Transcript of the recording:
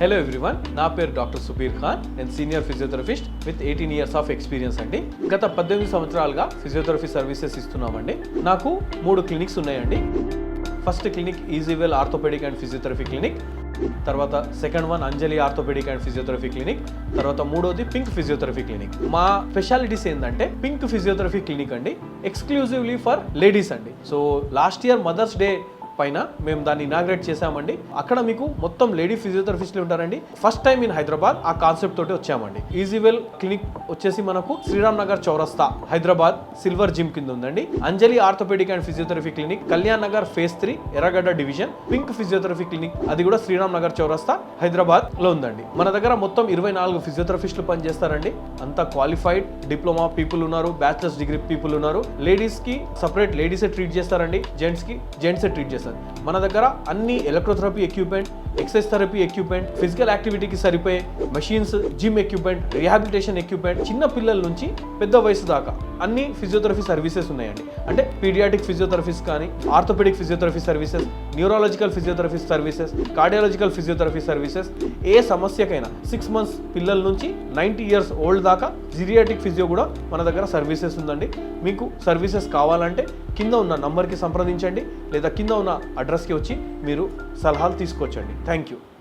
Hello everyone, నా పేరు doctor Subir Khan. నేను senior physiotherapist with 18 years of experience అండి. గత 18 సంవత్సరాలుగా ఫిజియోథెరపీ సర్వీసెస్ ఇస్తున్నామండి. నాకు 3 క్లినిక్స్ ఉన్నాయండి. First clinic easy well orthopaedic and physiotherapy clinic, తర్వాత second one Anjali orthopaedic and physiotherapy clinic, తర్వాత మూడోది పింక్ ఫిజియోథెరపీ క్లినిక్. మా స్పెషాలిటీస్ ఏంటంటే పింక్ ఫిజియోథెరపీ క్లినిక్ అండి ఎక్స్క్లూజివ్లీ ఫర్ లేడీస్ అండి. So last year Mother's Day పైన మేము దాన్ని ఇనాగ్రేట్ చేసామండి. అక్కడ మీకు మొత్తం లేడీ ఫిజియోథెరపిస్టులు ఉంటారండి. ఫస్ట్ టైం ఇన్ హైదరాబాద్ ఆ కాన్సెప్ట్ తోటి వచ్చామండి. ఈజీవెల్ క్లినిక్ వచ్చేసి మనకు శ్రీరామ్ నగర్ చౌరస్తా హైదరాబాద్ సిల్వర్ జిమ్ కింద ఉందండి. Anjali orthopaedic and physiotherapy clinic Kalyan Nagar phase 3 Erragadda division. Pink physiotherapy clinic అది కూడా శ్రీరామ్ నగర్ చౌరస్తా హైదరాబాద్ లో ఉందండి. మన దగ్గర మొత్తం 24 ఫిజియోథెరపిస్టులు పనిచేస్తారండి. అంతా క్వాలిఫైడ్ డిప్లొమా పీపుల్ ఉన్నారు, బ్యాచిలర్స్ డిగ్రీ పీపుల్ ఉన్నారు. లేడీస్ కి సపరేట్ లేడీసే ట్రీట్ చేస్తారండి, జెంట్స్ కి జెంట్సే ట్రీట్ చేస్తారు. మన దగ్గర అన్ని electrotherapy equipment, exercise therapy equipment, physical యాక్టివిటీకి సరిపోయే machines, gym equipment, rehabilitation equipment, చిన్న పిల్లల నుంచి పెద్ద వయసు దాకా అన్ని ఫిజియోథెరపీ సర్వీసెస్ ఉన్నాయండి. అంటే పీడియాటిక్ ఫిజియోథెరపీస్ కానీ, orthopaedic physiotherapy services, neurological physiotherapy services, cardiological physiotherapy services, ఏ సమస్యకైనా 6 months పిల్లల నుంచి 90 years ఓల్డ్ దాకా జిరియాటిక్ ఫిజియో కూడా మన దగ్గర సర్వీసెస్ ఉందండి. మీకు సర్వీసెస్ కావాలంటే కింద ఉన్న నంబర్కి సంప్రదించండి, లేదా కింద ఉన్న అడ్రస్కి వచ్చి మీరు సలహాలు తీసుకోవచ్చండి. Thank you.